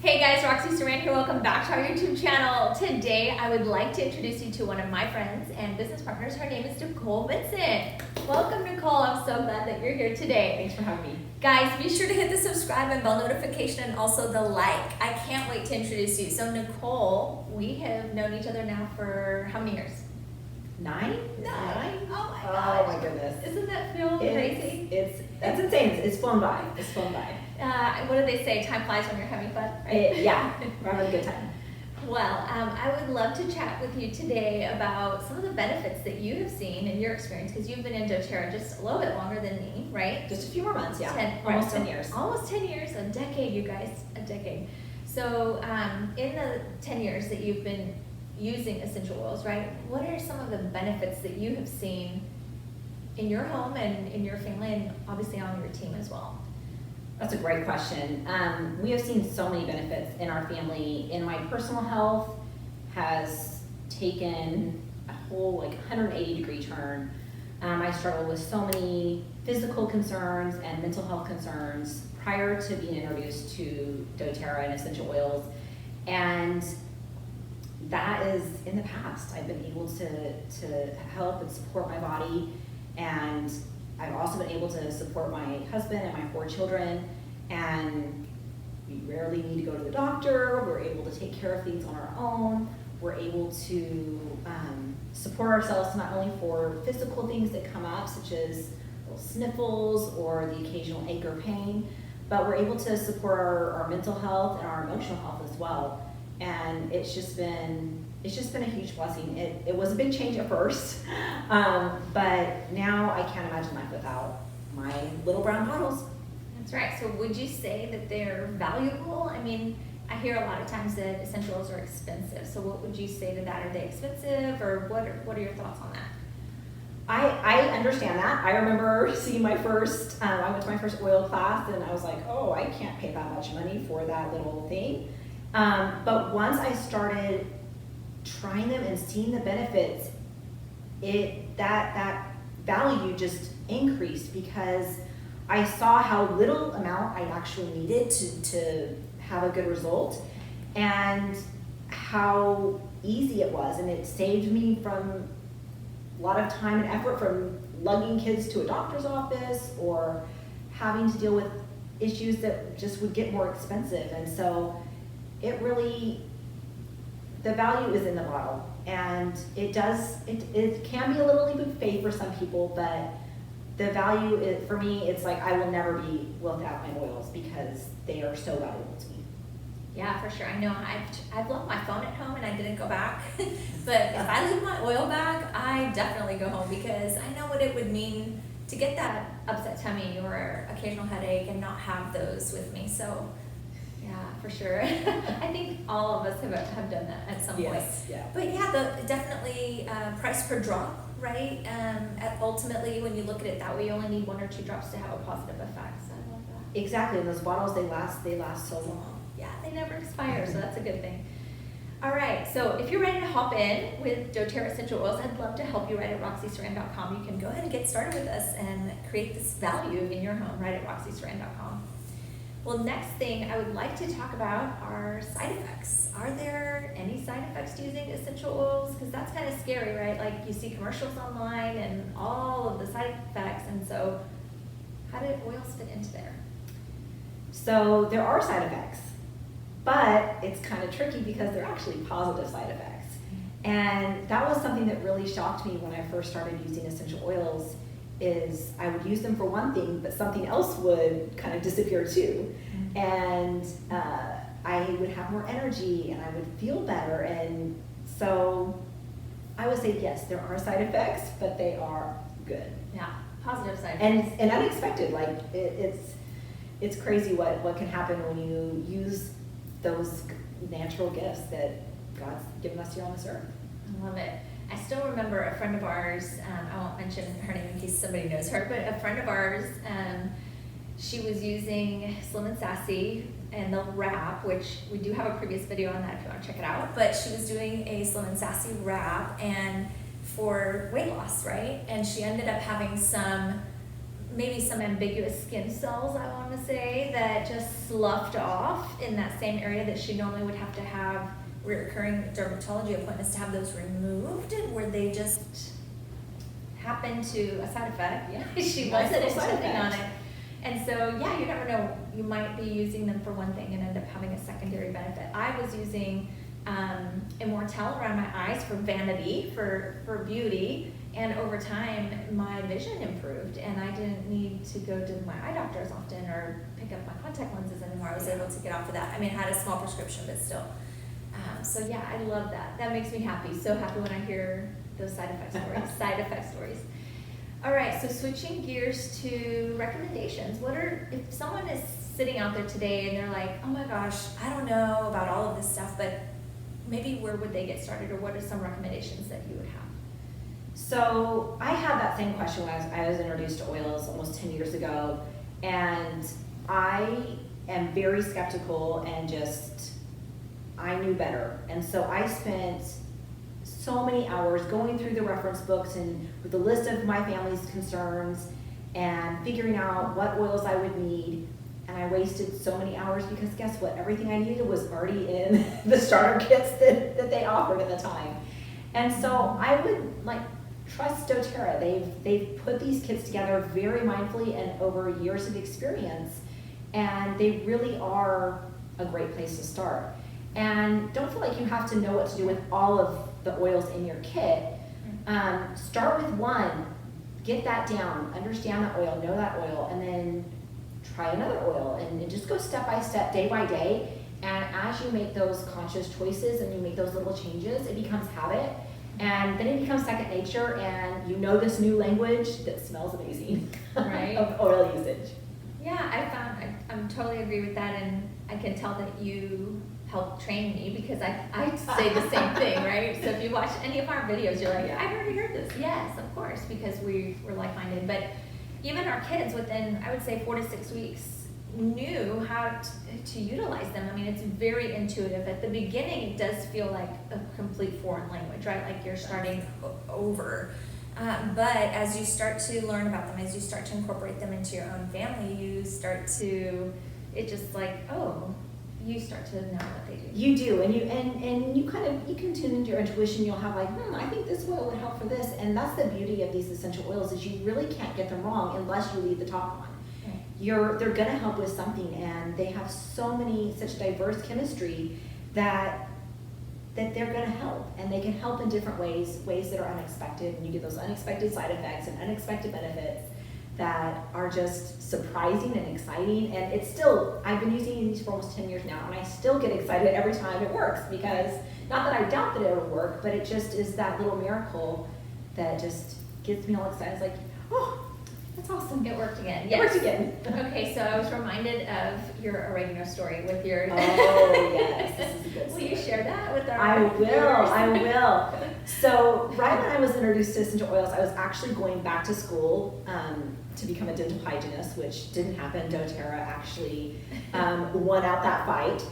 Hey guys, Roxy Saran here. Welcome back to our YouTube channel. Today, I would like to introduce you to one of my friends and business partners. Her name is Nicole Vincent. Welcome, Nicole. I'm so glad that you're here today. Thanks for having me. Guys, be sure to hit the subscribe and bell notification and also the like. I can't wait to introduce you. So Nicole, we have known each other now for how many years? 9? Nine. Oh my gosh. Oh my goodness. Isn't that feel crazy? That's insane. It's flown by. It's flown by. What do they say? Time flies when you're having fun, right? Yeah, we're having a good time. Well, I would love to chat with you today about some of the benefits that you have seen in your experience, because you've been in doTERRA just a little bit longer than me, right? Just a few more months, yeah. Almost 10 years. Almost 10 years, a decade, you guys, a decade. So in the 10 years that you've been using essential oils, right, what are some of the benefits that you have seen in your home and in your family and obviously on your team as well? That's a great question. We have seen so many benefits in our family. In my personal health has taken a whole 180-degree turn. I struggled with so many physical concerns and mental health concerns prior to being introduced to doTERRA and essential oils. And that is in the past. I've been able to help and support my body, and I've also been able to support my husband and my 4 children, and we rarely need to go to the doctor. We're able to take care of things on our own. We're able to support ourselves not only for physical things that come up, such as little sniffles or the occasional ache or pain, but we're able to support our mental health and our emotional health as well. And it's just been a huge blessing. It was a big change at first, but now I can't imagine life without my little brown bottles. That's right. So would you say that they're valuable? I mean, I hear a lot of times that essential oils are expensive. So what would you say to that? Are they expensive, or what are your thoughts on that? I understand that. I remember seeing I went to my first oil class, and I was like, oh, I can't pay that much money for that little thing. But once I started trying them and seeing the benefits, that value just increased, because I saw how little amount I actually needed to have a good result, and how easy it was, and it saved me from a lot of time and effort from lugging kids to a doctor's office or having to deal with issues that just would get more expensive. And so the value is in the bottle, and it can be a little leap of faith for some people, but the value is, for me, it's like I will never be without my oils, because they are so valuable to me. Yeah, for sure. I know I've left my phone at home and I didn't go back, but if I leave my oil bag, I definitely go home, because I know what it would mean to get that upset tummy or occasional headache and not have those with me. So yeah, for sure. I think all of us have done that at some point. Yeah. But yeah, definitely price per drop, right? Ultimately, when you look at it that way, you only need 1 or 2 drops to have a positive effect. So I love that. Exactly. And those bottles, they last so long. Yeah, they never expire, so that's a good thing. All right, so if you're ready to hop in with doTERRA Essential Oils, I'd love to help you right at roxysaran.com. You can go ahead and get started with us and create this value in your home right at roxysaran.com. Well, next thing I would like to talk about are side effects. Are there any side effects to using essential oils? Because that's kind of scary, right? Like, you see commercials online and all of the side effects, and so how do oils fit into there? So there are side effects, but it's kind of tricky because they're actually positive side effects. And that was something that really shocked me when I first started using essential oils, is I would use them for one thing, but something else would kind of disappear too. And I would have more energy and I would feel better. And so I would say, yes, there are side effects, but they are good. Yeah, positive side effects. And unexpected. Like, it's crazy what can happen when you use those natural gifts that God's given us here on this earth. I love it. I still remember a friend of ours, I won't mention her name in case somebody knows her, but a friend of ours, she was using Slim and Sassy and the wrap, which we do have a previous video on that if you want to check it out, but she was doing a Slim and Sassy wrap and for weight loss, right? And she ended up having some maybe some ambiguous skin cells, I want to say, that just sloughed off in that same area that she normally would have to have recurring dermatology appointments to have those removed, where they just happened to a side effect. Yeah. She Nice wasn't little side intending on effect. it. And so, yeah, you never know. You might be using them for one thing and end up having a secondary benefit. I was using Immortelle around my eyes for vanity, for beauty, and over time my vision improved, and I didn't need to go to my eye doctor as often or pick up my contact lenses anymore. I was able to get off of that. I mean, I had a small prescription, but still. So yeah, I love that. That makes me happy. So happy when I hear those side effect stories. All right, so switching gears to recommendations. If someone is sitting out there today and they're like, oh my gosh, I don't know about all of this stuff, but maybe where would they get started, or what are some recommendations that you would have? So I had that same question when I was introduced to oils almost 10 years ago, and I am very skeptical and I knew better. And so I spent so many hours going through the reference books and with the list of my family's concerns and figuring out what oils I would need. And I wasted so many hours because guess what? Everything I needed was already in the starter kits that they offered at the time. And so I would trust doTERRA. They've put these kits together very mindfully and over years of experience, and they really are a great place to start. And don't feel like you have to know what to do with all of the oils in your kit. Start with one, get that down, understand that oil, know that oil, and then try another oil, and just go step by step, day by day. And as you make those conscious choices and you make those little changes, it becomes habit. And then it becomes second nature, and you know this new language that smells amazing, right? Of oil usage. Yeah, I'm totally agree with that, and I can tell that you helped train me because I say the same thing, right? So if you watch any of our videos, you're like, I've already heard this. Yes, of course, because we're like-minded. But even our kids, within, I would say, 4 to 6 weeks, knew how to utilize them. I mean, it's very intuitive. At the beginning, it does feel like a complete foreign language, right? Like you're starting over. But as you start to learn about them, as you start to incorporate them into your own family, you start to, you start to know what they do. You do, and you can tune into your intuition. You'll have I think this oil would help for this, and that's the beauty of these essential oils is you really can't get them wrong unless you leave the top on. They're gonna help with something, and they have such diverse chemistry that they're gonna help, and they can help in different ways that are unexpected, and you get those unexpected side effects and unexpected benefits that are just surprising and exciting. And it's still, I've been using these for almost 10 years now, and I still get excited every time it works, because not that I doubt that it will work, but it just is that little miracle that just gets me all excited. It's like, oh, that's awesome. It worked again. It Yes. worked again. Okay, so I was reminded of your oregano story with your... Oh, yes. This is a good Will story. you share that with our I will. viewers? So right when I was introduced to essential oils, I was actually going back to school to become a dental hygienist, which didn't happen. doTERRA actually won out that fight.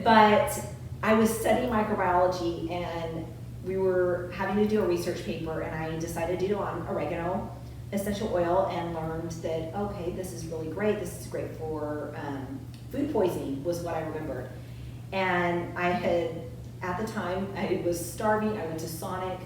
But I was studying microbiology, and we were having to do a research paper, and I decided to do it on oregano essential oil, and learned that, okay, this is really great. This is great for food poisoning, was what I remembered. And I had, at the time, I was starving. I went to Sonic,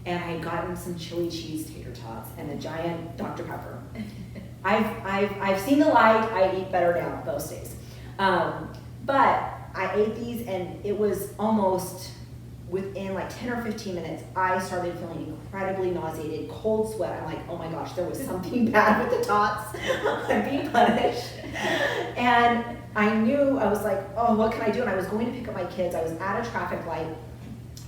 and I had gotten some chili cheese tater tots and a giant Dr. Pepper. I've seen the light. I eat better now most days. But I ate these, and it was almost within 10 or 15 minutes, I started feeling incredibly nauseated, cold sweat. I'm like, oh my gosh, there was something bad with the tots. I'm being punished. And I knew, I was like, oh, what can I do? And I was going to pick up my kids. I was at a traffic light,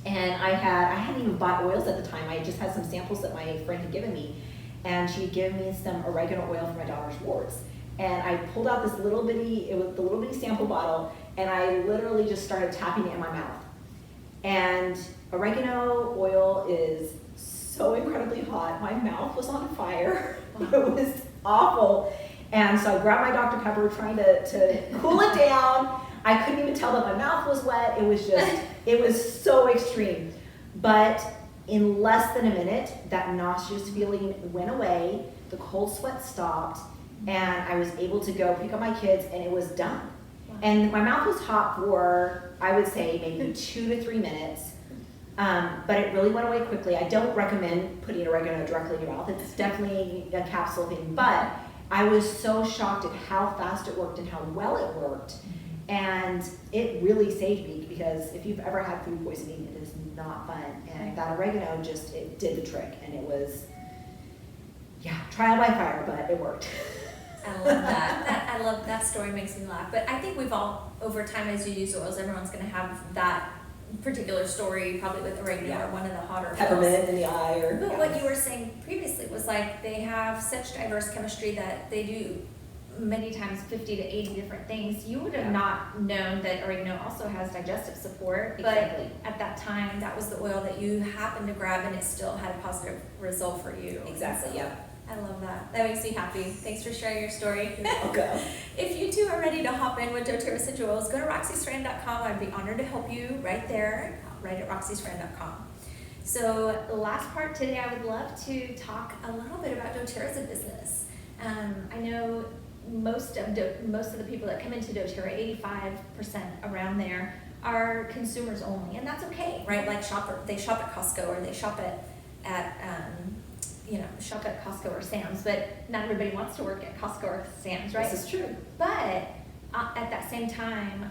and I hadn't even bought oils at the time. I just had some samples that my friend had given me, and she had given me some oregano oil for my daughter's warts. And I pulled out this little bitty sample bottle, and I literally just started tapping it in my mouth. And oregano oil is so incredibly hot. My mouth was on fire. It was awful. And so I grabbed my Dr. Pepper, trying to cool it down. I couldn't even tell that my mouth was wet. It was so extreme. But in less than a minute, that nauseous feeling went away, the cold sweat stopped, and I was able to go pick up my kids, and it was done. Wow. And my mouth was hot for, I would say, maybe 2 to 3 minutes, but it really went away quickly. I don't recommend putting oregano directly in your mouth. It's definitely a capsule thing, but I was so shocked at how fast it worked and how well it worked. And it really saved me, because if you've ever had food poisoning, it is not fun. And that oregano just, it did the trick, and it was, yeah, trial by fire, but it worked. I love that. I love that story, makes me laugh. But I think we've all, over time as you use oils, everyone's going to have that particular story, probably with oregano or one of the hotter peppermint in the eye. But what you were saying previously was like they have such diverse chemistry that they do many times 50 to 80 different things. You would have not known that oregano also has digestive support, Exactly. but at that time that was the oil that you happened to grab, and it still had a positive result for you. Exactly, So, yeah. I love that. That makes me happy. Thanks for sharing your story. Okay. If you too are ready to hop in with doTERRA essential oils, go to roxystrand.com. I'd be honored to help you right there, right at roxystrand.com. So the last part today, I would love to talk a little bit about doTERRA as a business. I know most of the people that come into doTERRA, 85% around there, are consumers only, and that's okay, right? Like they shop at Costco, or they shop shop at Costco or Sam's, but not everybody wants to work at Costco or Sam's, right? This is true. But at that same time,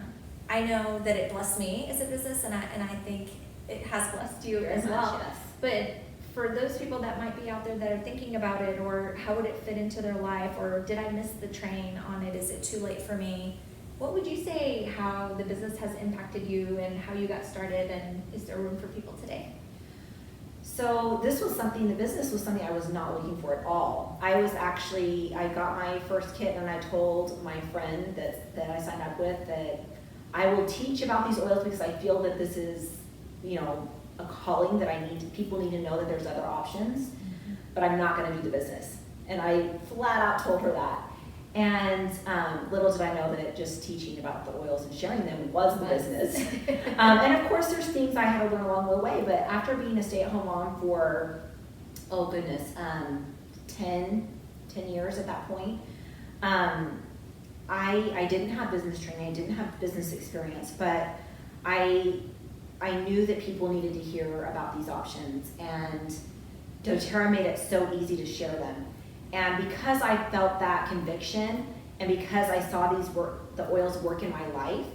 I know that it blessed me as a business, and I think it has blessed you as well. Yes. But for those people that might be out there that are thinking about it, or how would it fit into their life, or did I miss the train on it? Is it too late for me? What would you say how the business has impacted you and how you got started, and is there room for people today? So the business was something I was not looking for at all. I got my first kit, and I told my friend that I signed up with that I will teach about these oils because I feel that this is, a calling that people need to know that there's other options, but I'm not going to do the business. And I flat out told her that. And little did I know that just teaching about the oils and sharing them was the business. And of course, there's things I had to learn along the way, but after being a stay-at-home mom for, 10 years at that point, I didn't have business training, I didn't have business experience, but I knew that people needed to hear about these options, and doTERRA made it so easy to share them. And because I felt that conviction, and because I saw the oils work in my life,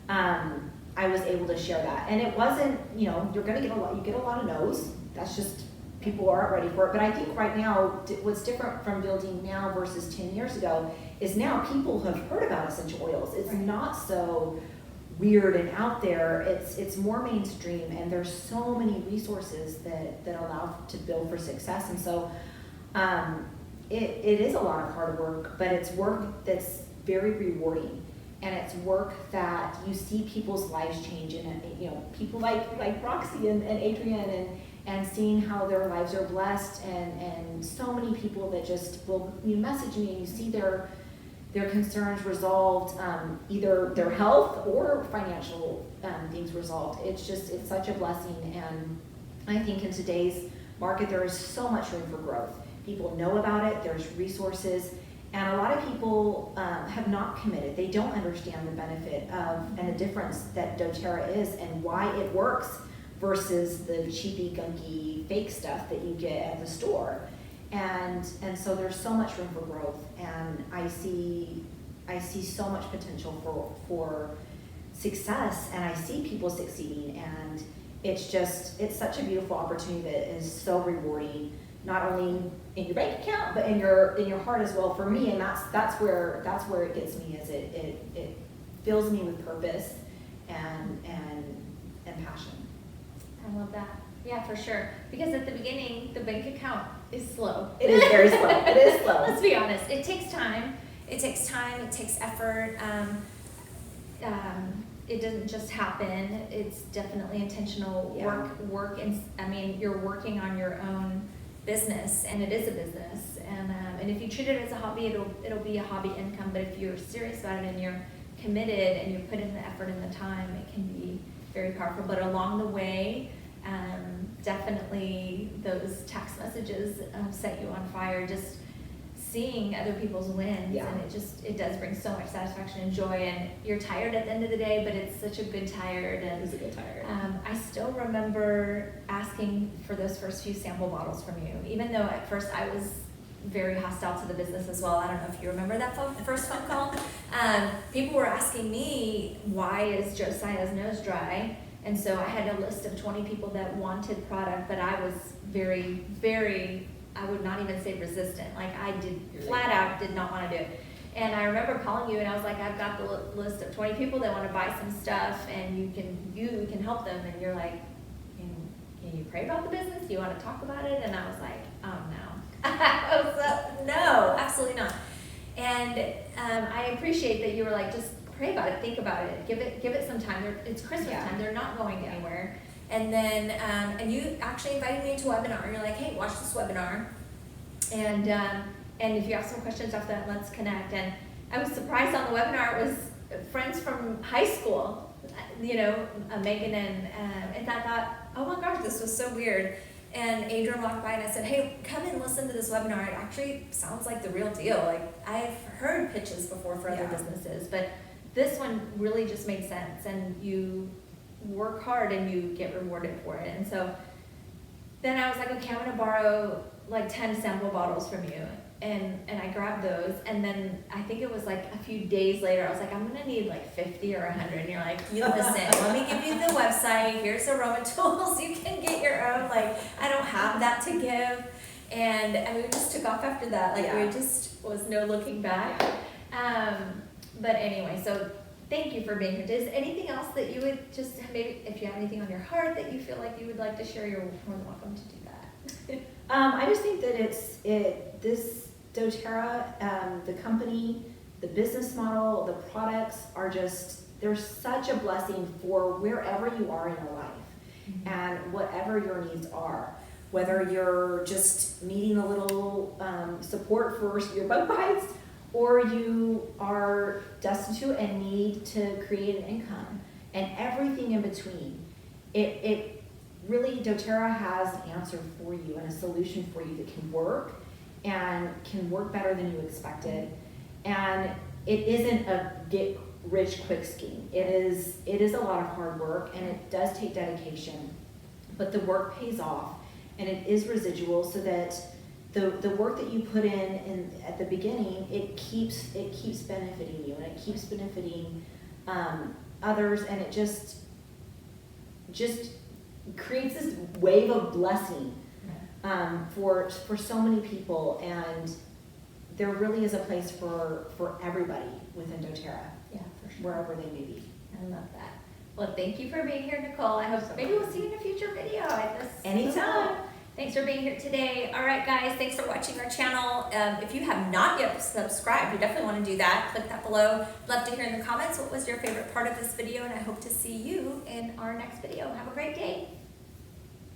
I was able to share that. And it wasn't, you're gonna get you get a lot of no's. That's just, people aren't ready for it. But I think right now, what's different from building now versus 10 years ago is now people have heard about essential oils. It's not so weird and out there. It's more mainstream, and there's so many resources that allow to build for success. And so, it is a lot of hard work, but it's work that's very rewarding, and it's work that you see people's lives change, and people like Roxy and Adrienne, and seeing how their lives are blessed, and so many people that just will message me, and you see their concerns resolved, either their health or financial things resolved. It's such a blessing, and I think in today's market there is so much room for growth. People know about it, there's resources, and a lot of people have not committed. They don't understand the benefit of and the difference that doTERRA is and why it works versus the cheapy, gunky, fake stuff that you get at the store. And so there's so much room for growth, and I see so much potential for success, and I see people succeeding, and it's such a beautiful opportunity that is so rewarding, not only in your bank account, but in your heart as well for me. And that's where it gets me, is it fills me with purpose and passion. I love that. Yeah, for sure. Because at the beginning, the bank account is slow. It is very slow. It is slow. Let's be honest. It takes time. It takes effort. It doesn't just happen. It's definitely intentional work. And you're working on your own business, and it is a business. And if you treat it as a hobby, it'll be a hobby income. But if you're serious about it and you're committed and you put in the effort and the time, it can be very powerful. But along the way, Definitely those text messages set you on fire, just seeing other people's wins, Yeah. and it does bring so much satisfaction and joy, and you're tired at the end of the day, but it's such a good tired. It And was a good tired. I still remember asking for those first few sample bottles from you, even though at first I was very hostile to the business as well. I don't know if you remember that first phone call. People were asking me, why is Josiah's nose dry? And so I had a list of 20 people that wanted product, but I was very, very, I would not even say resistant. Like I flat out did not want to do it. And I remember calling you and I was like, I've got the list of 20 people that want to buy some stuff, and you can help them. And you're like, can you pray about the business? Do you want to talk about it? And I was like, oh no. I was like, no, absolutely not. And I appreciate that you were like, just pray about it, think about it, give it some time. It's Christmas time, they're not going anywhere. And then, and you actually invited me to a webinar. You're like, hey, watch this webinar. And if you have some questions after that, let's connect. And I was surprised on the webinar, it was friends from high school, Megan and I thought, oh my gosh, this was so weird. And Adrian walked by and I said, hey, come and listen to this webinar. It actually sounds like the real deal. Like I've heard pitches before for other businesses, but this one really just made sense, and you work hard and you get rewarded for it. And so then I was like, okay, I'm gonna borrow like 10 sample bottles from you. And I grabbed those, and then I think it was like a few days later, I was like, I'm gonna need like 50 or 100. And you're like, you listen, let me give you the website, here's aroma tools, you can get your own, like, I don't have that to give. And we just took off after that, like we just was no looking back. But anyway, so thank you for being here. Is anything else that you would just, maybe if you have anything on your heart that you feel like you would like to share, you're more than welcome to do that. I just think that this doTERRA, the company, the business model, the products are just, they're such a blessing for wherever you are in your life and whatever your needs are. Whether you're just needing a little support for your bug bites, or you are destitute and need to create an income, and everything in between. It really, doTERRA has an answer for you and a solution for you that can work better than you expected. And it isn't a get rich quick scheme. It is a lot of hard work, and it does take dedication, but the work pays off, and it is residual, so that the work that you put in at the beginning, it keeps benefiting you, and it keeps benefiting others, and it just creates this wave of blessing for so many people. And there really is a place for everybody within doTERRA, Yeah, for sure. wherever they may be. I love that. Well, thank you for being here, Nicole. I hope maybe we'll see you in a future video at this. Anytime. Thanks for being here today. All right, guys, thanks for watching our channel. If you have not yet subscribed, you definitely want to do that. Click that below. Love to hear in the comments what was your favorite part of this video, and I hope to see you in our next video. Have a great day.